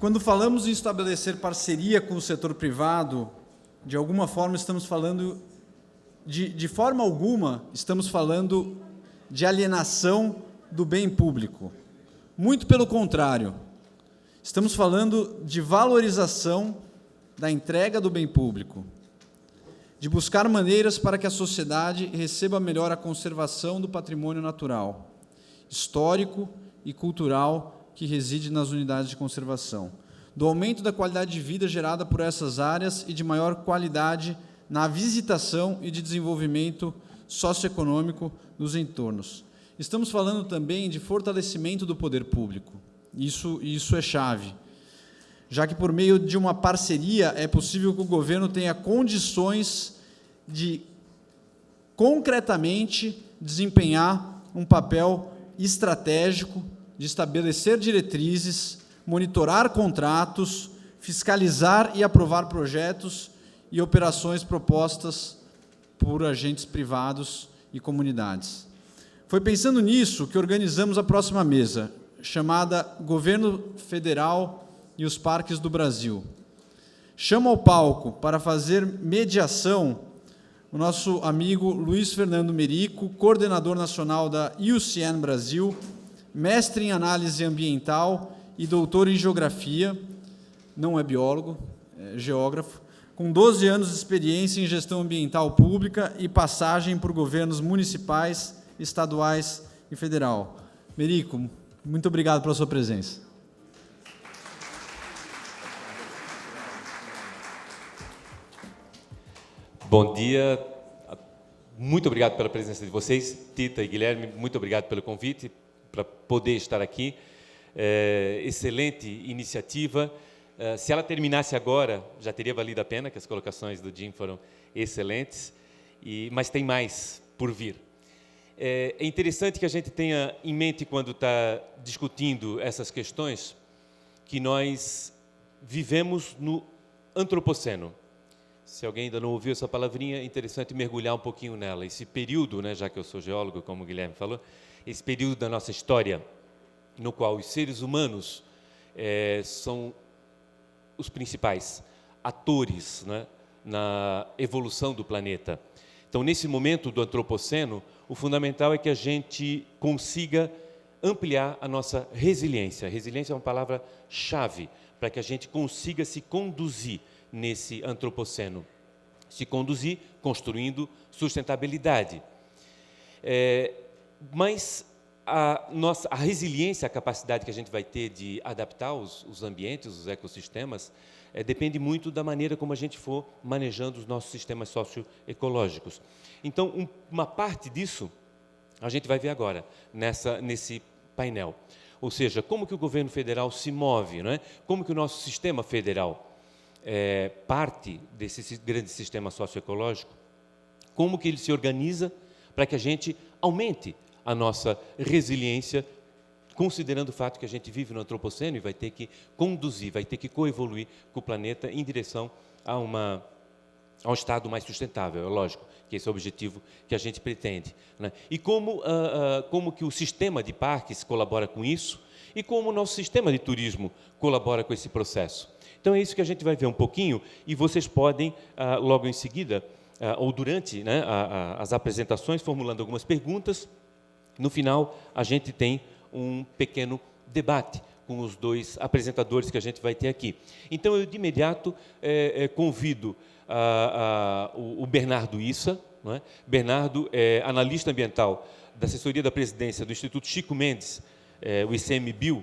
Quando falamos em estabelecer parceria com o setor privado, de alguma forma estamos falando, de forma alguma, estamos falando de alienação do bem público. Muito pelo contrário, estamos falando de valorização da entrega do bem público, de buscar maneiras para que a sociedade receba melhor a conservação do patrimônio natural, histórico e cultural que reside nas unidades de conservação, do aumento da qualidade de vida gerada por essas áreas e de maior qualidade na visitação e de desenvolvimento socioeconômico dos entornos. Estamos falando também de fortalecimento do poder público. Isso é chave, já que por meio de uma parceria é possível que o governo tenha condições de concretamente desempenhar um papel estratégico de estabelecer diretrizes, monitorar contratos, fiscalizar e aprovar projetos e operações propostas por agentes privados e comunidades. Foi pensando nisso que organizamos a próxima mesa, chamada Governo Federal e os Parques do Brasil. Chamo ao palco para fazer mediação o nosso amigo Luiz Fernando Merico, coordenador nacional da IUCN Brasil, mestre em análise ambiental e doutor em geografia, não é biólogo, é geógrafo, com 12 anos de experiência em gestão ambiental pública e passagem por governos municipais, estaduais e federal. Merico, muito obrigado pela sua presença. Bom dia, muito obrigado pela presença de vocês, Tita e Guilherme, muito obrigado pelo convite, para poder estar aqui. Excelente iniciativa. Se ela terminasse agora, já teria valido a pena, que as colocações do Jim foram excelentes, mas tem mais por vir. É interessante que a gente tenha em mente, quando está discutindo essas questões, que nós vivemos no antropoceno. Se alguém ainda não ouviu essa palavrinha, é interessante mergulhar um pouquinho nela. Esse período, né, já que eu sou geólogo, como o Guilherme falou, esse período da nossa história, no qual os seres humanos são os principais atores, né, na evolução do planeta. Então, nesse momento do antropoceno, o fundamental é que a gente consiga ampliar a nossa resiliência. Resiliência é uma palavra-chave para que a gente consiga se conduzir nesse antropoceno. Se conduzir construindo sustentabilidade. Mas a resiliência, a capacidade que a gente vai ter de adaptar os ambientes, os ecossistemas, depende muito da maneira como a gente for manejando os nossos sistemas socioecológicos. Então, uma parte disso a gente vai ver agora, nesse painel. Ou seja, como que o governo federal se move, não é? Como que o nosso sistema federal parte desse grande sistema socioecológico, como que ele se organiza para que a gente aumente a nossa resiliência, considerando o fato que a gente vive no antropoceno e vai ter que conduzir, vai ter que coevoluir com o planeta em direção a um estado mais sustentável, é lógico, que esse é o objetivo que a gente pretende, né? E como que o sistema de parques colabora com isso e como o nosso sistema de turismo colabora com esse processo. Então, é isso que a gente vai ver um pouquinho e vocês podem, logo em seguida, ou durante, né, as apresentações, formulando algumas perguntas. No final, a gente tem um pequeno debate com os dois apresentadores que a gente vai ter aqui. Então, eu, de imediato, convido o Bernardo Issa, não é? Bernardo é analista ambiental da assessoria da presidência do Instituto Chico Mendes, o ICMBio,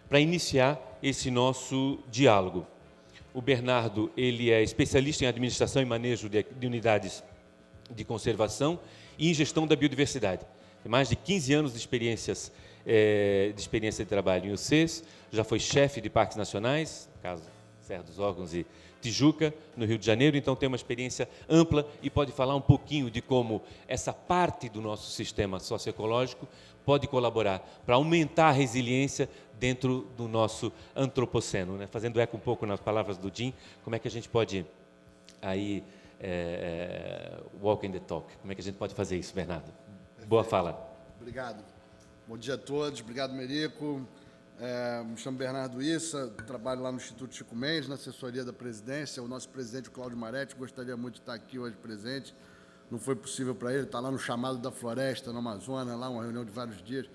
para iniciar esse nosso diálogo. O Bernardo, ele é especialista em administração e manejo de unidades de conservação e em gestão da biodiversidade. Tem mais de 15 anos de experiência de trabalho em UCES, já foi chefe de parques nacionais, no caso Serra dos Órgãos e Tijuca, no Rio de Janeiro, então tem uma experiência ampla e pode falar um pouquinho de como essa parte do nosso sistema socioecológico pode colaborar para aumentar a resiliência dentro do nosso antropoceno, né? Fazendo eco um pouco nas palavras do Jim, como é que a gente pode aí walk in the talk, como é que a gente pode fazer isso, Bernardo? Perfeito. Boa fala. Obrigado. Bom dia a todos, obrigado, Merico. Me chamo Bernardo Issa, trabalho lá no Instituto Chico Mendes, na assessoria da presidência. O nosso presidente, Cláudio Maretti, gostaria muito de estar aqui hoje presente. Não foi possível para ele, está lá no chamado da floresta, no Amazonas, lá uma reunião de vários dias,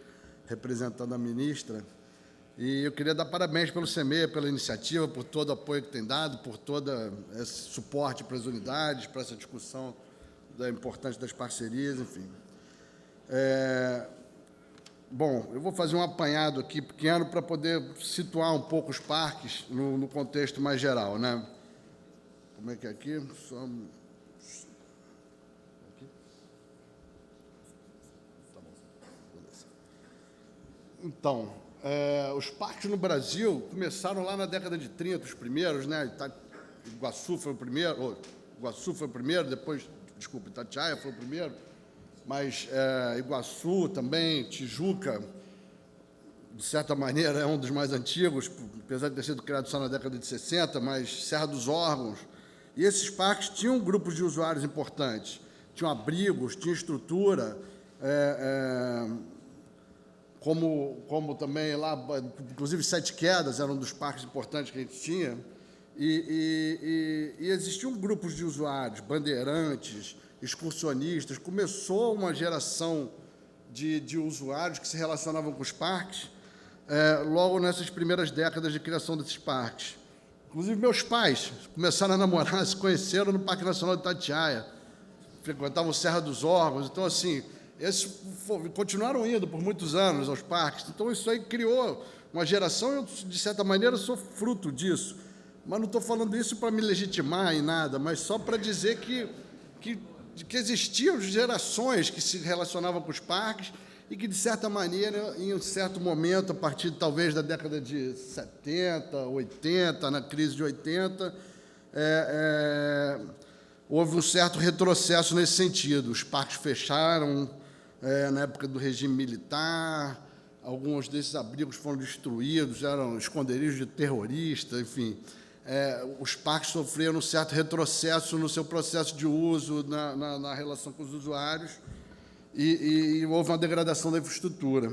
representando a ministra. E eu queria dar parabéns pelo CEMEA, pela iniciativa, por todo o apoio que tem dado, por todo esse suporte para as unidades, para essa discussão da importância das parcerias, enfim. Bom, eu vou fazer um apanhado aqui pequeno para poder situar um pouco os parques no contexto mais geral, né? Como é que é aqui? Só... Aqui? Tá bom. Beleza. Então, os parques no Brasil começaram lá na década de 30, os primeiros, né? Iguaçu foi o primeiro, depois, desculpa, Itatiaia foi o primeiro, mas Iguaçu também, Tijuca, de certa maneira, é um dos mais antigos, apesar de ter sido criado só na década de 60, mas Serra dos Órgãos. E esses parques tinham grupos de usuários importantes, tinham abrigos, tinham estrutura, como também lá, inclusive Sete Quedas era um dos parques importantes que a gente tinha, e existiam grupos de usuários, bandeirantes, excursionistas. Começou uma geração de usuários que se relacionavam com os parques logo nessas primeiras décadas de criação desses parques. Inclusive, meus pais começaram a namorar, se conheceram no Parque Nacional de Itatiaia, frequentavam Serra dos Órgãos. Então, assim, esses continuaram indo por muitos anos aos parques. Então, isso aí criou uma geração, eu, de certa maneira, sou fruto disso. Mas não estou falando isso para me legitimar em nada, mas só para dizer que existiam gerações que se relacionavam com os parques e que, de certa maneira, em um certo momento, a partir talvez da década de 70, 80, na crise de 80, houve um certo retrocesso nesse sentido. Os parques fecharam na época do regime militar, alguns desses abrigos foram destruídos, eram esconderijos de terroristas, enfim. Os parques sofreram um certo retrocesso no seu processo de uso, na relação com os usuários, e houve uma degradação da infraestrutura.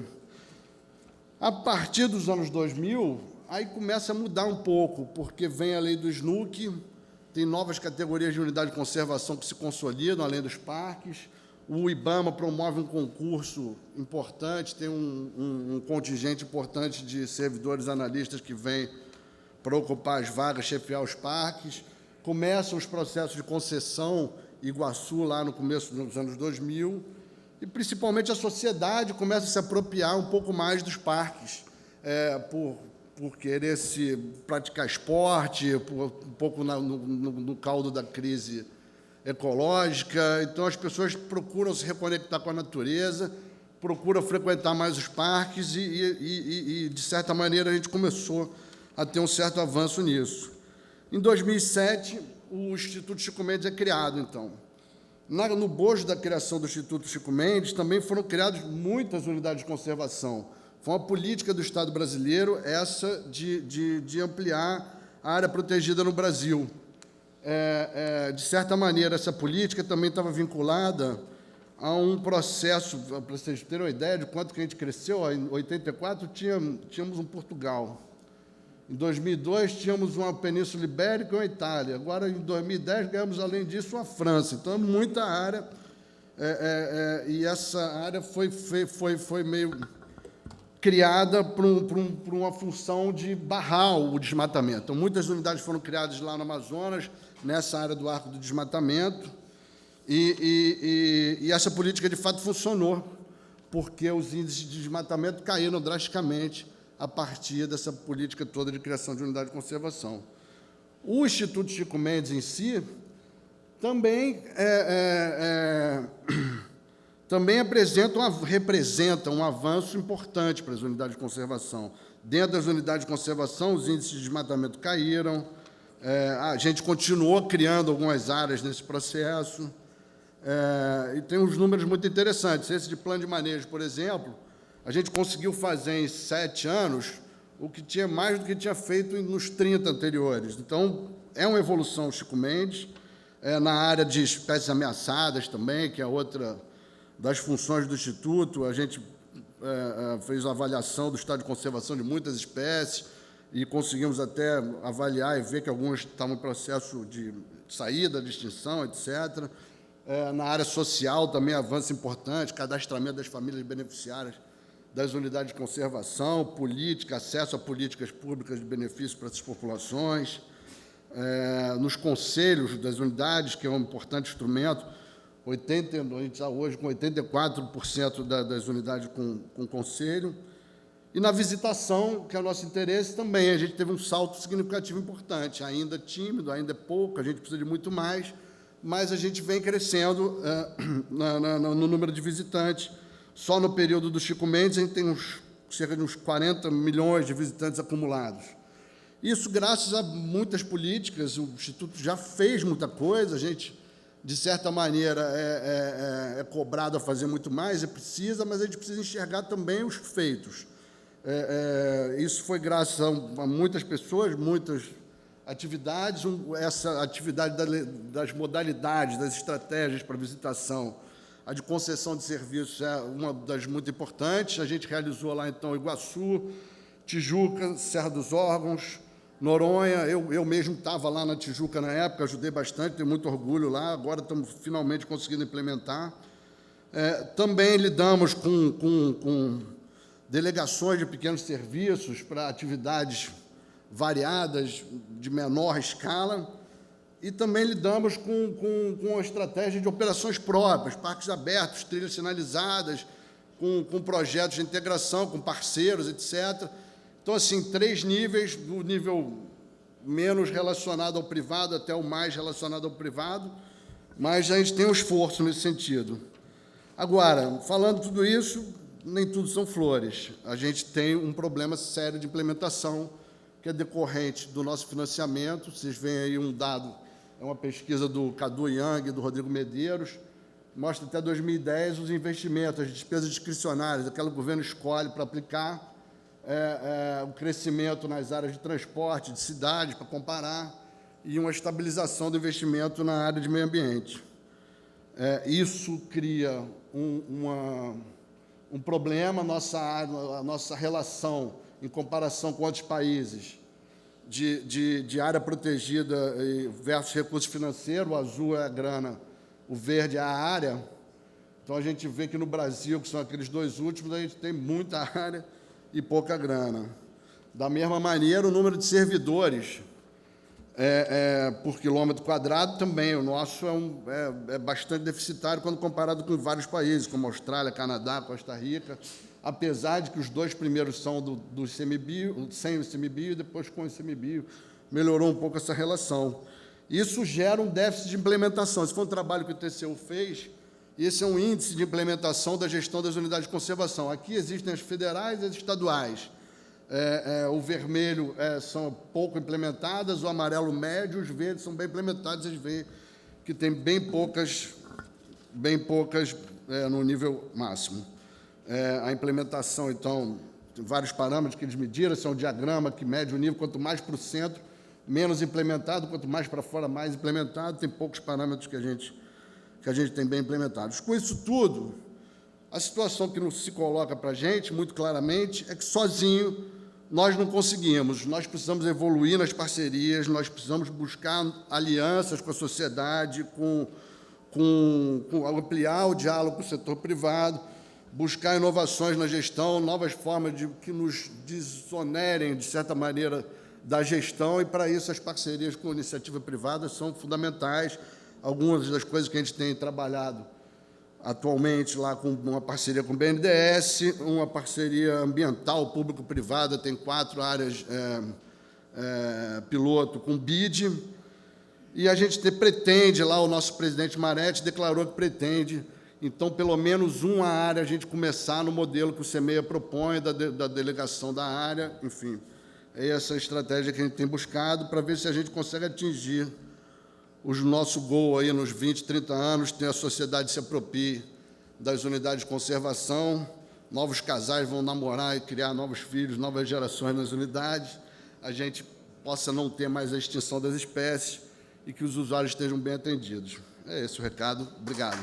A partir dos anos 2000, aí começa a mudar um pouco, porque vem a lei do SNUC, tem novas categorias de unidade de conservação que se consolidam, além dos parques. O IBAMA promove um concurso importante, tem um contingente importante de servidores analistas que vem para ocupar as vagas, chefiar os parques. Começam os processos de concessão, Iguaçu, lá no começo dos anos 2000, e, principalmente, a sociedade começa a se apropriar um pouco mais dos parques, por querer se praticar esporte, um pouco no caldo da crise ecológica. Então, as pessoas procuram se reconectar com a natureza, procuram frequentar mais os parques e de certa maneira, a gente começou a ter um certo avanço nisso. Em 2007, o Instituto Chico Mendes é criado, então. No bojo da criação do Instituto Chico Mendes, também foram criadas muitas unidades de conservação. Foi uma política do Estado brasileiro essa de ampliar a área protegida no Brasil. De certa maneira, essa política também estava vinculada a um processo, para vocês terem uma ideia de quanto que a gente cresceu. Em 84, tínhamos um Portugal. Em 2002, tínhamos uma Península Ibérica e uma Itália. Agora, em 2010, ganhamos, além disso, uma França. Então, muita área. E essa área foi meio criada por uma função de barrar o desmatamento. Então, muitas unidades foram criadas lá no Amazonas, nessa área do arco do desmatamento. E essa política, de fato, funcionou, porque os índices de desmatamento caíram drasticamente a partir dessa política toda de criação de unidade de conservação. O Instituto Chico Mendes, em si, também representa um avanço importante para as unidades de conservação. Dentro das unidades de conservação, os índices de desmatamento caíram, a gente continuou criando algumas áreas nesse processo, e tem uns números muito interessantes. Esse de plano de manejo, por exemplo, a gente conseguiu fazer em 7 anos o que tinha mais do que tinha feito nos 30 anteriores. Então, é uma evolução, Chico Mendes, na área de espécies ameaçadas também, que é outra das funções do Instituto. A gente fez uma avaliação do estado de conservação de muitas espécies e conseguimos até avaliar e ver que algumas estavam em processo de saída, de extinção, etc. Na área social também avanço importante, cadastramento das famílias beneficiárias das unidades de conservação, política, acesso a políticas públicas de benefício para essas populações, nos conselhos das unidades, que é um importante instrumento, a gente está hoje com 84% das unidades com conselho, e na visitação, que é o nosso interesse, também a gente teve um salto significativo importante, ainda tímido, ainda é pouco, a gente precisa de muito mais, mas a gente vem crescendo no número de visitantes. Só no período do Chico Mendes, a gente tem cerca de uns 40 milhões de visitantes acumulados. Isso graças a muitas políticas, o Instituto já fez muita coisa, a gente, de certa maneira, é cobrado a fazer muito mais, precisa, mas a gente precisa enxergar também os feitos. Isso foi graças a muitas pessoas, muitas atividades, essa atividade das modalidades, das estratégias para visitação. A de concessão de serviços é uma das muito importantes. A gente realizou lá, então, Iguaçu, Tijuca, Serra dos Órgãos, Noronha. Eu mesmo estava lá na Tijuca na época, ajudei bastante, tenho muito orgulho lá. Agora estamos finalmente conseguindo implementar. Também lidamos com delegações de pequenos serviços para atividades variadas, de menor escala. E também lidamos com a estratégia de operações próprias, parques abertos, trilhas sinalizadas, com projetos de integração, com parceiros, etc. Então, assim, 3 níveis, do nível menos relacionado ao privado até o mais relacionado ao privado, mas a gente tem um esforço nesse sentido. Agora, falando tudo isso, nem tudo são flores. A gente tem um problema sério de implementação, que é decorrente do nosso financiamento. Vocês veem aí um dado. É uma pesquisa do Cadu Yang e do Rodrigo Medeiros, mostra até 2010 os investimentos, as despesas discricionárias, aquela que o governo escolhe para aplicar, o crescimento nas áreas de transporte, de cidades, para comparar, e uma estabilização do investimento na área de meio ambiente. Isso cria um problema, a nossa relação, em comparação com outros países, de área protegida versus recurso financeiro. O azul é a grana, o verde é a área. Então, a gente vê que no Brasil, que são aqueles 2 últimos, a gente tem muita área e pouca grana. Da mesma maneira, o número de servidores por quilômetro quadrado também. O nosso é bastante deficitário quando comparado com vários países, como Austrália, Canadá, Costa Rica, apesar de que os 2 primeiros são do ICMBio, sem o ICMBio, e depois com o ICMBio, melhorou um pouco essa relação. Isso gera um déficit de implementação. Esse foi um trabalho que o TCU fez, e esse é um índice de implementação da gestão das unidades de conservação. Aqui existem as federais e as estaduais. O vermelho são pouco implementadas, o amarelo médio, os verdes são bem implementados. Vocês veem que tem bem poucas no nível máximo. A implementação, então, tem vários parâmetros que eles mediram, esse é um diagrama que mede o nível, quanto mais para o centro, menos implementado, quanto mais para fora, mais implementado. Tem poucos parâmetros que a gente tem bem implementados. Com isso tudo, a situação que não se coloca para a gente, muito claramente, é que sozinho nós não conseguimos. Nós precisamos evoluir nas parcerias, nós precisamos buscar alianças com a sociedade, ampliar o diálogo com o setor privado, buscar inovações na gestão, novas formas que nos desonerem, de certa maneira, da gestão, e, para isso, as parcerias com a iniciativa privada são fundamentais. Algumas das coisas que a gente tem trabalhado atualmente lá com uma parceria com o BNDES, uma parceria ambiental público-privada, tem 4 áreas piloto com BID, e a gente pretende, lá o nosso presidente Maretti declarou que pretende, então, pelo menos uma área a gente começar no modelo que o CEMEIA propõe, da delegação da área, enfim. É essa estratégia que a gente tem buscado para ver se a gente consegue atingir o nosso gol aí nos 20, 30 anos, ter a sociedade se aproprie das unidades de conservação, novos casais vão namorar e criar novos filhos, novas gerações nas unidades, a gente possa não ter mais a extinção das espécies e que os usuários estejam bem atendidos. É esse o recado. Obrigado.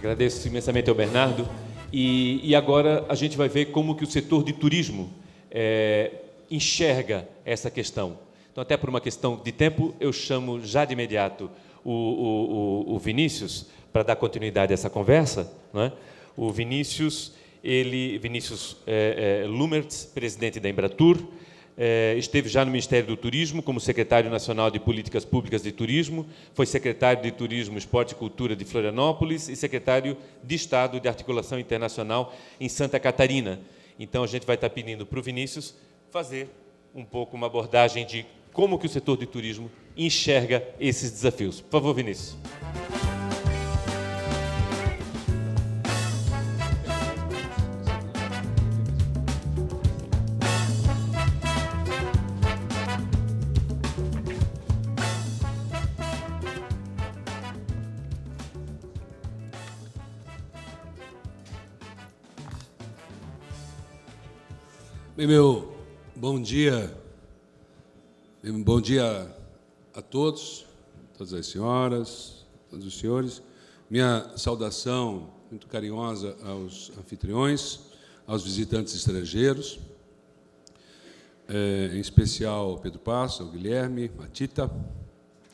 Agradeço imensamente ao Bernardo. E agora a gente vai ver como que o setor de turismo enxerga essa questão. Então, até por uma questão de tempo, eu chamo já de imediato o Vinícius para dar continuidade a essa conversa, não é? O Vinícius, Vinícius Lumertz, presidente da Embratur, esteve já no Ministério do Turismo como secretário nacional de Políticas Públicas de Turismo, foi secretário de Turismo, Esporte e Cultura de Florianópolis e secretário de Estado de Articulação Internacional em Santa Catarina. Então, a gente vai estar pedindo para o Vinícius fazer um pouco uma abordagem de como que o setor de turismo enxerga esses desafios. Por favor, Vinícius. Bem, meu bom dia a todos, todas as senhoras, todos os senhores. Minha saudação muito carinhosa aos anfitriões, aos visitantes estrangeiros, em especial ao Pedro Passo, ao Guilherme, à Tita,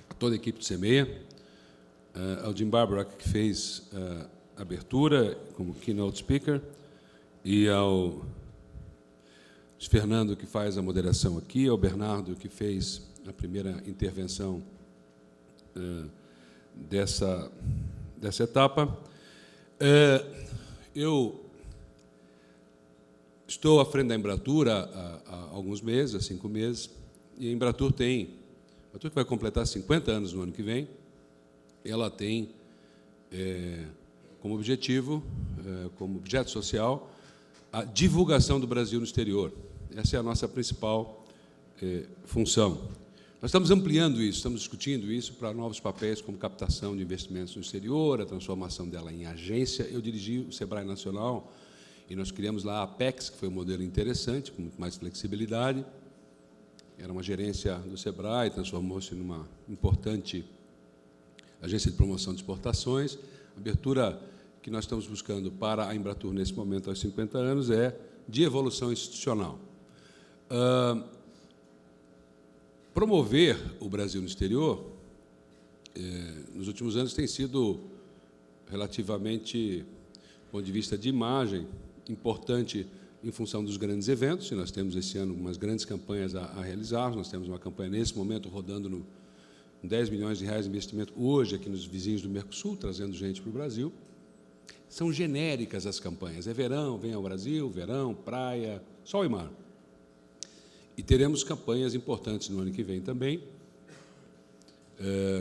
a toda a equipe do CEMEA, ao Jim Barbara, que fez a abertura como keynote speaker, e ao Fernando, que faz a moderação aqui, ao Bernardo, que fez a primeira intervenção dessa etapa. Eu estou à frente da Embratur há alguns meses, há 5 meses, e a Embratur que vai completar 50 anos no ano que vem, ela tem como objetivo, como objeto social, a divulgação do Brasil no exterior. Essa é a nossa principal função. Nós estamos ampliando isso, estamos discutindo isso para novos papéis, como captação de investimentos no exterior, a transformação dela em agência. Eu dirigi o Sebrae Nacional e nós criamos lá a Apex, que foi um modelo interessante, com muito mais flexibilidade. Era uma gerência do Sebrae, transformou-se numa importante agência de promoção de exportações. A abertura que nós estamos buscando para a Embratur, nesse momento, aos 50 anos, é de evolução institucional. Promover o Brasil no exterior, nos últimos anos, tem sido relativamente, do ponto de vista de imagem, importante em função dos grandes eventos, e nós temos esse ano umas grandes campanhas a realizar. Nós temos uma campanha, nesse momento, rodando no 10 milhões de reais de investimento hoje aqui nos vizinhos do Mercosul, trazendo gente para o Brasil. São genéricas as campanhas. É verão, vem ao Brasil, verão, praia, sol e mar. E teremos campanhas importantes no ano que vem também,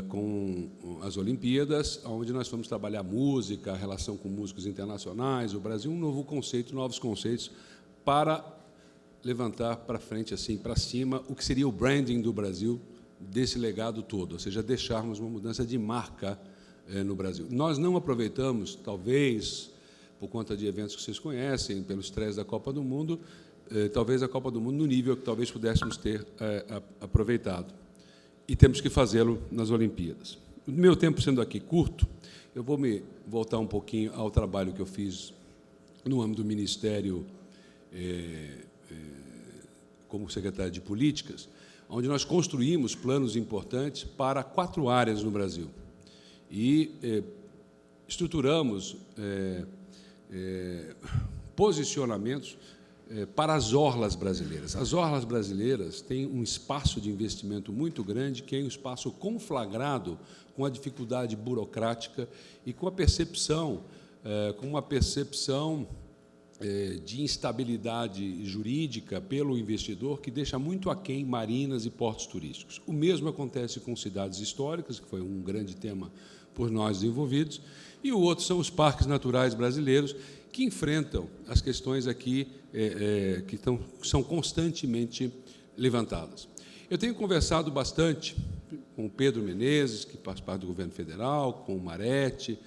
com as Olimpíadas, onde nós vamos trabalhar música, a relação com músicos internacionais, o Brasil, um novo conceito, novos conceitos, para levantar para frente, assim, para cima, o que seria o branding do Brasil, desse legado todo, ou seja, deixarmos uma mudança de marca no Brasil. Nós não aproveitamos, talvez, por conta de eventos que vocês conhecem, pelo estresse da Copa do Mundo, talvez a Copa do Mundo no nível que talvez pudéssemos ter aproveitado. E temos que fazê-lo nas Olimpíadas. O meu tempo sendo aqui curto, eu vou me voltar um pouquinho ao trabalho que eu fiz no âmbito do Ministério como secretário de Políticas, onde nós construímos planos importantes para 4 áreas no Brasil. E estruturamos posicionamentos para as orlas brasileiras. As orlas brasileiras têm um espaço de investimento muito grande, que é um espaço conflagrado com a dificuldade burocrática e com a percepção, de instabilidade jurídica pelo investidor, que deixa muito aquém marinas e portos turísticos. O mesmo acontece com cidades históricas, que foi um grande tema por nós desenvolvidos, e o outro são os parques naturais brasileiros, que enfrentam as questões aqui que são constantemente levantadas. Eu tenho conversado bastante com o Pedro Menezes, que faz parte do governo federal, com o Maretti,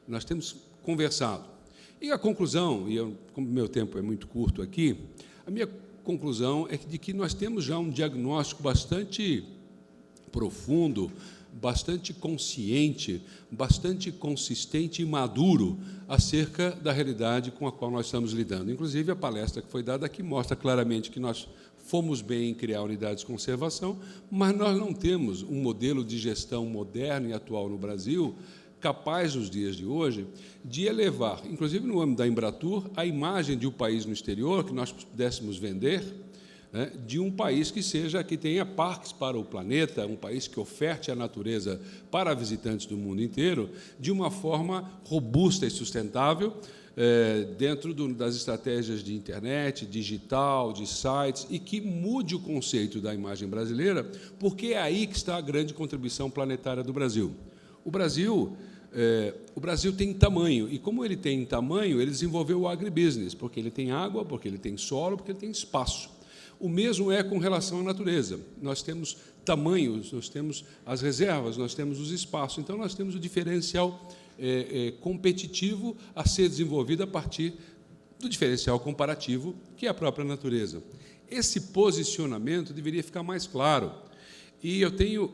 nós temos conversado. E a conclusão, como meu tempo é muito curto aqui, a minha conclusão é de que nós temos já um diagnóstico bastante profundo, bastante consciente, bastante consistente e maduro acerca da realidade com a qual nós estamos lidando. Inclusive, a palestra que foi dada aqui mostra claramente que nós fomos bem em criar unidades de conservação, mas nós não temos um modelo de gestão moderno e atual no Brasil capaz, nos dias de hoje, de elevar, inclusive no âmbito da Embratur, a imagem de um país no exterior que nós pudéssemos vender, né, de um país que tenha parques para o planeta, um país que oferte a natureza para visitantes do mundo inteiro, de uma forma robusta e sustentável, dentro das estratégias de internet, digital, de sites, e que mude o conceito da imagem brasileira, porque é aí que está a grande contribuição planetária do Brasil. O Brasil tem tamanho, e como ele tem tamanho, ele desenvolveu o agribusiness, porque ele tem água, porque ele tem solo, porque ele tem espaço. O mesmo é com relação à natureza. Nós temos tamanhos, nós temos as reservas, nós temos os espaços, então nós temos o diferencial competitivo a ser desenvolvido a partir do diferencial comparativo, que é a própria natureza. Esse posicionamento deveria ficar mais claro. E eu tenho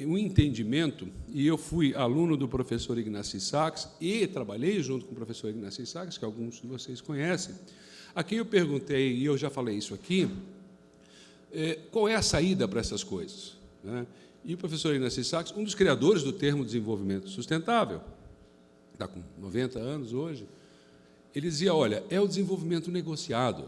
um entendimento, e eu fui aluno do professor Ignacy Sachs, e trabalhei junto com o professor Ignacy Sachs, que alguns de vocês conhecem, a quem eu perguntei, e eu já falei isso aqui, qual é a saída para essas coisas, né? E o professor Ignacy Sachs, um dos criadores do termo desenvolvimento sustentável, está com 90 anos hoje, ele dizia, olha, é o desenvolvimento negociado,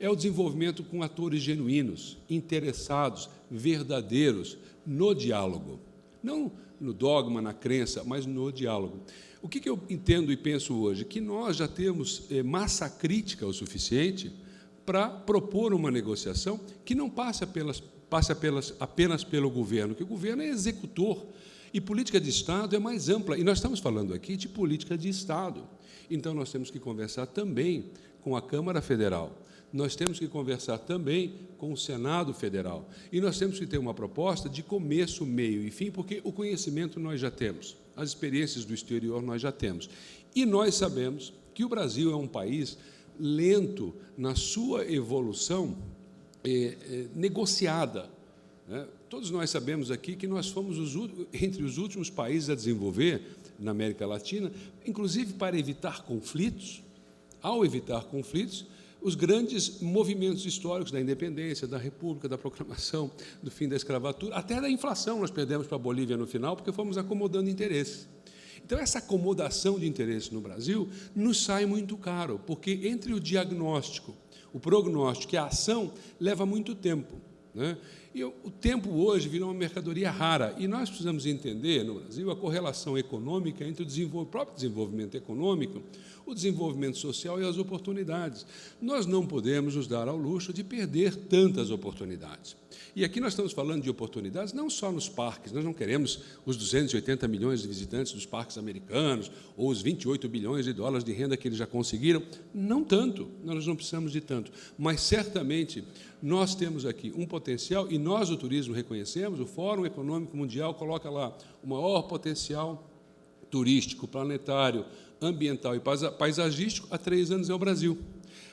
é o desenvolvimento com atores genuínos, interessados, verdadeiros, no diálogo. Não no dogma, na crença, mas no diálogo. O que eu entendo e penso hoje? Que nós já temos massa crítica o suficiente para propor uma negociação que não passe apenas pelo governo, que o governo é executor, e política de Estado é mais ampla. E nós estamos falando aqui de política de Estado. Então, nós temos que conversar também com a Câmara Federal. Nós temos que conversar também com o Senado Federal. E nós temos que ter uma proposta de começo, meio e fim, porque o conhecimento nós já temos, as experiências do exterior nós já temos. E nós sabemos que o Brasil é um país lento na sua evolução negociada, né? Todos nós sabemos aqui que nós fomos entre os últimos países a desenvolver na América Latina, inclusive para evitar conflitos. Ao evitar conflitos, os grandes movimentos históricos da independência, da República, da proclamação, do fim da escravatura, até da inflação nós perdemos para a Bolívia no final, porque fomos acomodando interesses. Então, essa acomodação de interesses no Brasil nos sai muito caro, porque entre o diagnóstico, o prognóstico e a ação leva muito tempo, né? E o tempo hoje virou uma mercadoria rara, e nós precisamos entender, no Brasil, a correlação econômica entre o próprio desenvolvimento econômico, o desenvolvimento social e as oportunidades. Nós não podemos nos dar ao luxo de perder tantas oportunidades. E aqui nós estamos falando de oportunidades não só nos parques, nós não queremos os 280 milhões de visitantes dos parques americanos, ou os 28 bilhões de dólares de renda que eles já conseguiram, não tanto, nós não precisamos de tanto, mas certamente nós temos aqui um potencial, e nós, o turismo, reconhecemos, o Fórum Econômico Mundial coloca lá o maior potencial turístico, planetário, ambiental e paisagístico, há 3 anos é o Brasil.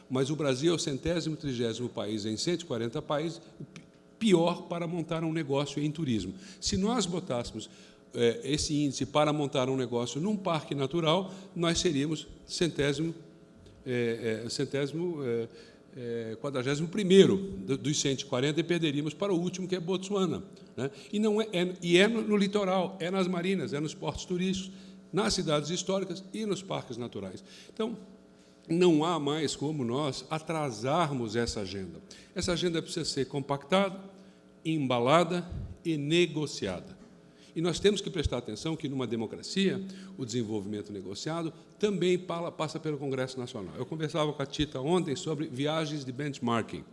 Mas o Brasil é o 130º país em 140 países, pior para montar um negócio em turismo. Se nós botássemos esse índice para montar um negócio num parque natural, nós seríamos 41º dos 140 e perderíamos para o último, que é Botsuana, né? E é no litoral, é nas marinas, é nos portos turísticos, nas cidades históricas e nos parques naturais. Então, não há mais como nós atrasarmos essa agenda. Essa agenda precisa ser compactada, embalada e negociada. E nós temos que prestar atenção que, numa democracia, o desenvolvimento negociado também passa pelo Congresso Nacional. Eu conversava com a Tita ontem sobre viagens de benchmarking,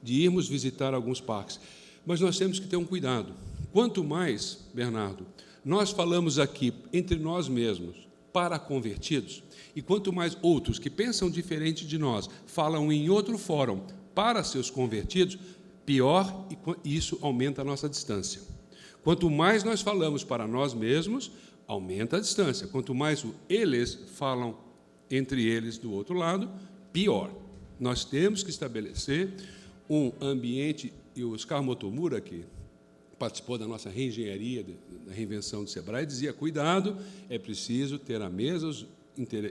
de irmos visitar alguns parques. Mas nós temos que ter um cuidado. Quanto mais, Bernardo, nós falamos aqui entre nós mesmos para convertidos, e quanto mais outros que pensam diferente de nós falam em outro fórum para seus convertidos, pior, e isso aumenta a nossa distância. Quanto mais nós falamos para nós mesmos, aumenta a distância. Quanto mais eles falam entre eles do outro lado, pior. Nós temos que estabelecer um ambiente, e o Oscar Motomura, que participou da nossa reengenharia, da reinvenção do Sebrae, dizia: cuidado, é preciso ter à mesa os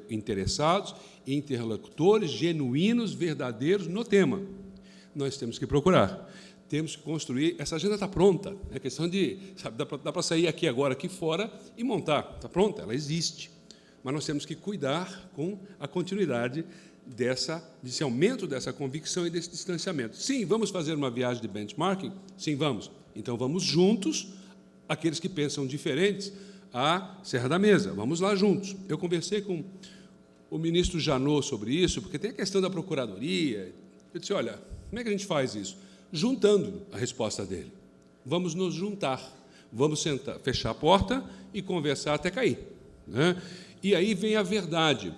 interessados, interlocutores genuínos, verdadeiros no tema. Nós temos que procurar, temos que construir. Essa agenda está pronta, é questão de, sabe, dá para sair aqui agora, aqui fora e montar. Está pronta, ela existe. Mas nós temos que cuidar com a continuidade desse aumento dessa convicção e desse distanciamento. Sim, vamos fazer uma viagem de benchmarking? Sim, vamos. Então, vamos juntos, aqueles que pensam diferentes, à Serra da Mesa. Vamos lá juntos. Eu conversei com o ministro Janot sobre isso, porque tem a questão da procuradoria. Eu disse: olha, como é que a gente faz isso? Juntando a resposta dele. Vamos nos juntar, vamos sentar, fechar a porta e conversar até cair, né? E aí vem a verdade,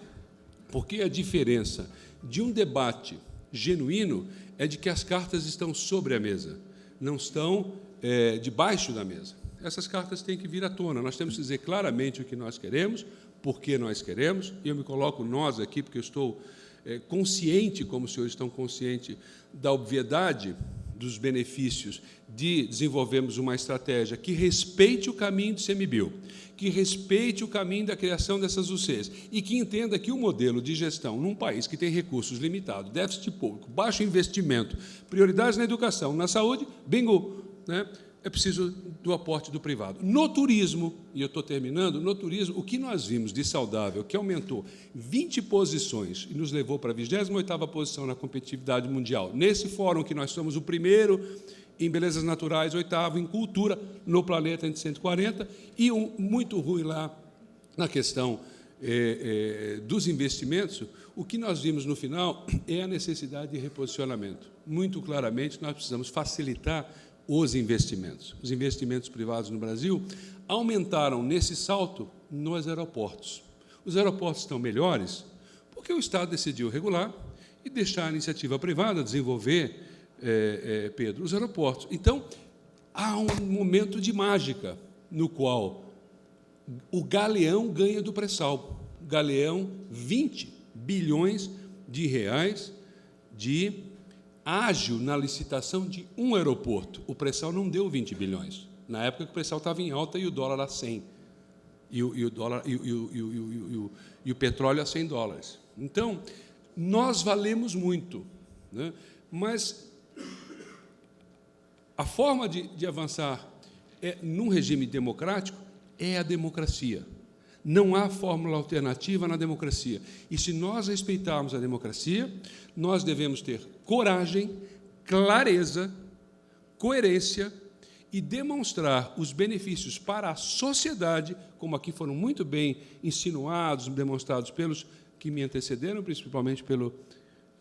porque a diferença de um debate genuíno é de que as cartas estão sobre a mesa, não estão debaixo da mesa. Essas cartas têm que vir à tona, nós temos que dizer claramente o que nós queremos, por que nós queremos, e eu me coloco nós aqui, porque eu estou consciente, como os senhores estão conscientes, da obviedade dos benefícios de desenvolvermos uma estratégia que respeite o caminho do ICMBio, que respeite o caminho da criação dessas UCs e que entenda que o modelo de gestão num país que tem recursos limitados, déficit público, baixo investimento, prioridades na educação, na saúde, bingo, né? É preciso do aporte do privado. No turismo, e eu estou terminando, no turismo, o que nós vimos de saudável, que aumentou 20 posições e nos levou para a 28ª posição na competitividade mundial, nesse fórum que nós somos o primeiro em belezas naturais, 8º em cultura, no planeta entre 140, e um muito ruim lá na questão dos investimentos, o que nós vimos no final é a necessidade de reposicionamento. Muito claramente, nós precisamos facilitar os investimentos. Os investimentos privados no Brasil aumentaram nesse salto nos aeroportos. Os aeroportos estão melhores porque o Estado decidiu regular e deixar a iniciativa privada desenvolver, Pedro, os aeroportos. Então, há um momento de mágica no qual o Galeão ganha do pré-sal. Galeão, 20 bilhões de reais de ágil na licitação de um aeroporto. O pré-sal não deu 20 bilhões. Na época que o pré-sal estava em alta e o dólar a 100. E o petróleo a 100 dólares. Então, nós valemos muito, né? Mas a forma de avançar num regime democrático é a democracia. Não há fórmula alternativa na democracia. E, se nós respeitarmos a democracia, nós devemos ter coragem, clareza, coerência e demonstrar os benefícios para a sociedade, como aqui foram muito bem insinuados, demonstrados pelos que me antecederam, principalmente pelo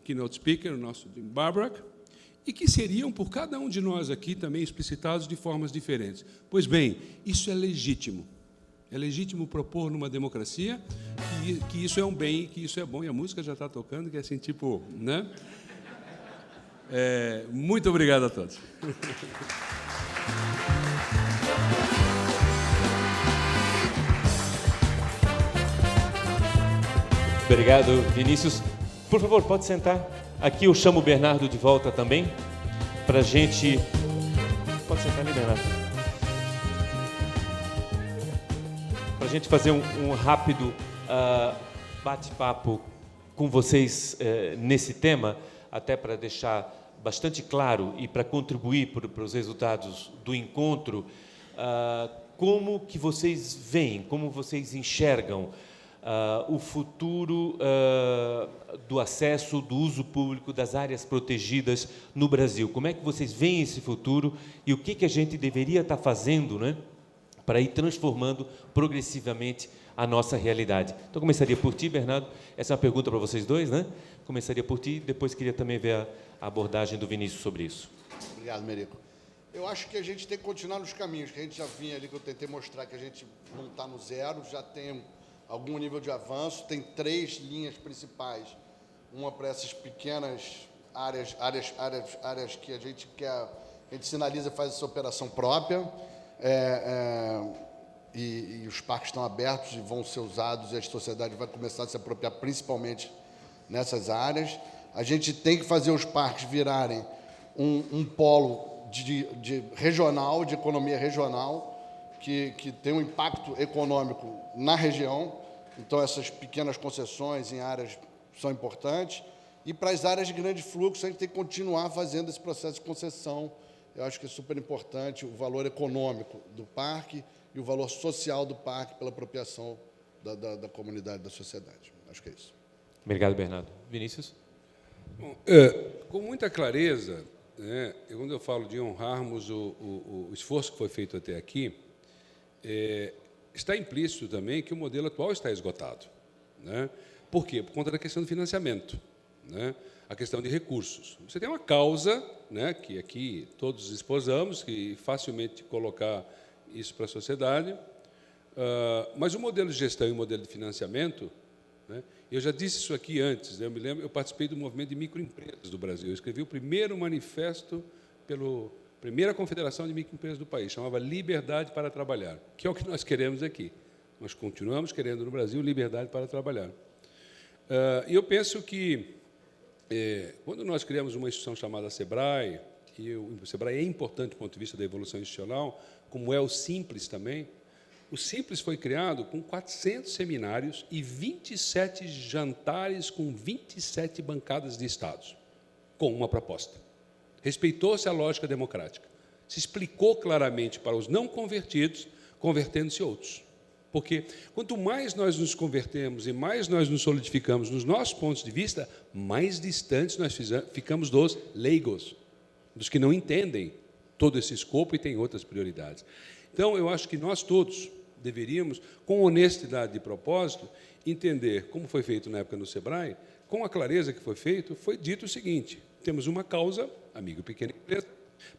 keynote speaker, o nosso Jim Barbarack, e que seriam, por cada um de nós aqui, também explicitados de formas diferentes. Pois bem, isso é legítimo. É legítimo propor numa democracia que isso é um bem, que isso é bom, e a música já está tocando, que é assim, tipo, né? Muito obrigado a todos. Obrigado, Vinícius. Por favor, pode sentar. Aqui eu chamo o Bernardo de volta também, para a gente... Pode sentar ali, Bernardo. Para a gente fazer um rápido bate-papo com vocês nesse tema, até para deixar bastante claro e para contribuir para os resultados do encontro, como que vocês veem, como vocês enxergam o futuro do acesso, do uso público das áreas protegidas no Brasil. Como é que vocês veem esse futuro e o que a gente deveria estar fazendo, né, para ir transformando progressivamente a nossa realidade? Então, começaria por ti, Bernardo. Essa é uma pergunta para vocês dois, né? Começaria por ti, depois queria também ver a abordagem do Vinícius sobre isso. Obrigado, Merico. Eu acho que a gente tem que continuar nos caminhos, que a gente já vinha ali, que eu tentei mostrar que a gente não está no zero, já tem algum nível de avanço, tem 3 linhas principais, uma para essas pequenas áreas que a gente quer, a gente sinaliza e faz essa operação própria, e os parques estão abertos e vão ser usados, e a sociedade vai começar a se apropriar principalmente nessas áreas. A gente tem que fazer os parques virarem um polo de regional, de economia regional, que tem um impacto econômico na região. Então, essas pequenas concessões em áreas são importantes. E, para as áreas de grande fluxo, a gente tem que continuar fazendo esse processo de concessão. Eu acho que é super importante o valor econômico do parque e o valor social do parque pela apropriação da comunidade, da sociedade. Acho que é isso. Obrigado, Bernardo. Vinícius? Bom, com muita clareza, né, quando eu falo de honrarmos o esforço que foi feito até aqui, está implícito também que o modelo atual está esgotado. Né? Por quê? Por conta da questão do financiamento, né? A questão de recursos. Você tem uma causa, né, que aqui todos esposamos, que facilmente colocar isso para a sociedade, mas o modelo de gestão e o modelo de financiamento, né, eu já disse isso aqui antes, né, eu me lembro, eu participei do movimento de microempresas do Brasil, eu escrevi o primeiro manifesto pela primeira confederação de microempresas do país, chamava Liberdade para Trabalhar, que é o que nós queremos aqui. Nós continuamos querendo no Brasil liberdade para trabalhar. E eu penso que, quando nós criamos uma instituição chamada SEBRAE, e o SEBRAE é importante do ponto de vista da evolução institucional, como é o Simples também. O Simples foi criado com 400 seminários e 27 jantares com 27 bancadas de estados, com uma proposta. Respeitou-se a lógica democrática. Se explicou claramente para os não convertidos, convertendo-se outros. Porque quanto mais nós nos convertemos e mais nós nos solidificamos nos nossos pontos de vista, mais distantes nós ficamos dos leigos, dos que não entendem todo esse escopo e têm outras prioridades. Então, eu acho que nós todos deveríamos, com honestidade de propósito, entender como foi feito na época no SEBRAE, com a clareza que foi feito, foi dito o seguinte: temos uma causa, amigo pequena empresa,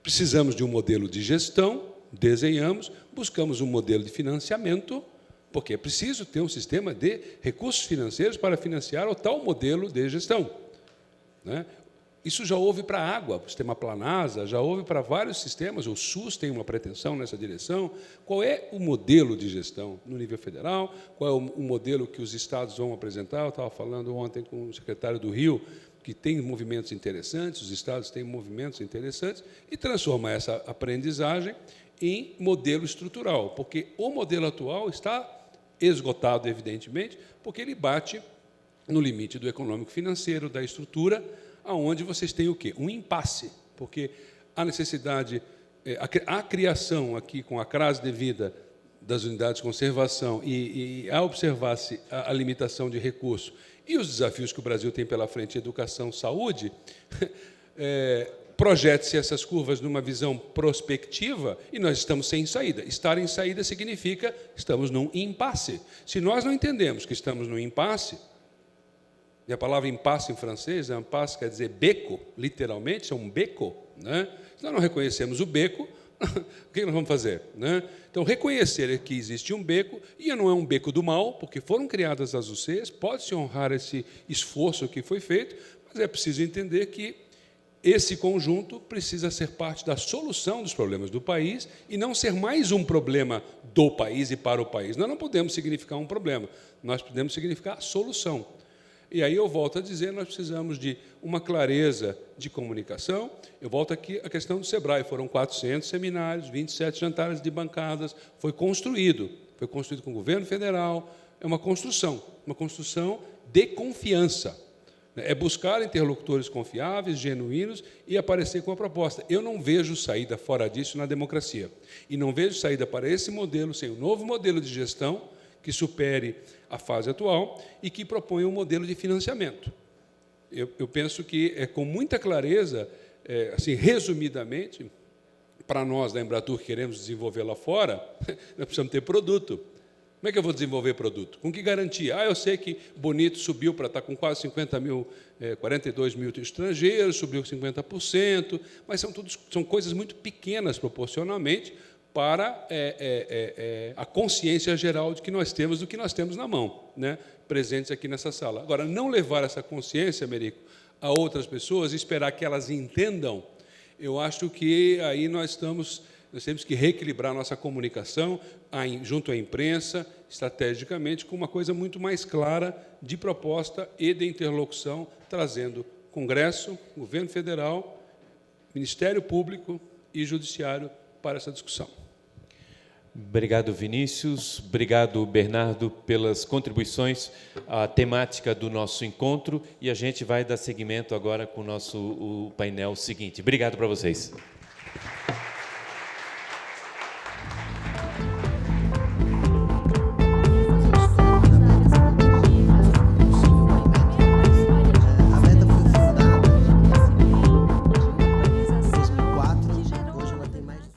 precisamos de um modelo de gestão, desenhamos, buscamos um modelo de financiamento, porque é preciso ter um sistema de recursos financeiros para financiar o tal modelo de gestão. Né? Isso já houve para a água, o sistema Planasa, já houve para vários sistemas, o SUS tem uma pretensão nessa direção. Qual é o modelo de gestão no nível federal? Qual é o modelo que os estados vão apresentar? Eu estava falando ontem com o secretário do Rio, que tem movimentos interessantes, os estados têm movimentos interessantes, e transformar essa aprendizagem em modelo estrutural, porque o modelo atual está esgotado, evidentemente, porque ele bate no limite do econômico-financeiro, da estrutura, aonde vocês têm o quê? Um impasse, porque a necessidade, a criação aqui com a crase devida das unidades de conservação e a observar-se a limitação de recursos e os desafios que o Brasil tem pela frente, educação, saúde, projete-se essas curvas numa visão prospectiva e nós estamos sem saída. Estar em saída significa estamos num impasse. Se nós não entendemos que estamos num impasse, e a palavra impasse em francês, impasse quer dizer beco, literalmente, é um beco, né? Se nós não reconhecemos o beco, o que nós vamos fazer? Né? Então, reconhecer que existe um beco, e não é um beco do mal, porque foram criadas as UCs, pode-se honrar esse esforço que foi feito, mas é preciso entender que esse conjunto precisa ser parte da solução dos problemas do país e não ser mais um problema do país e para o país. Nós não podemos significar um problema, nós podemos significar a solução. E aí eu volto a dizer, nós precisamos de uma clareza de comunicação. Eu volto aqui à questão do SEBRAE, foram 400 seminários, 27 jantares de bancadas, foi construído com o governo federal, é uma construção de confiança. É buscar interlocutores confiáveis, genuínos, e aparecer com a proposta. Eu não vejo saída fora disso na democracia. E não vejo saída para esse modelo, sem um novo modelo de gestão, que supere a fase atual e que propõe um modelo de financiamento. Eu penso que é com muita clareza, assim, resumidamente, para nós da Embratur que queremos desenvolver lá fora, nós precisamos ter produto. Como é que eu vou desenvolver produto? Com que garantia? Eu sei que Bonito subiu para estar com quase 50 mil, 42 mil estrangeiros, subiu 50%, mas são coisas muito pequenas proporcionalmente para a consciência geral de que nós temos do que nós temos na mão, né, presentes aqui nessa sala. Agora, não levar essa consciência, Merico, a outras pessoas e esperar que elas entendam, eu acho que aí nós temos que reequilibrar nossa comunicação junto à imprensa, estrategicamente, com uma coisa muito mais clara de proposta e de interlocução, trazendo Congresso, Governo Federal, Ministério Público, e judiciário para essa discussão. Obrigado, Vinícius. Obrigado, Bernardo, pelas contribuições à temática do nosso encontro. E a gente vai dar seguimento agora com o painel seguinte. Obrigado para vocês.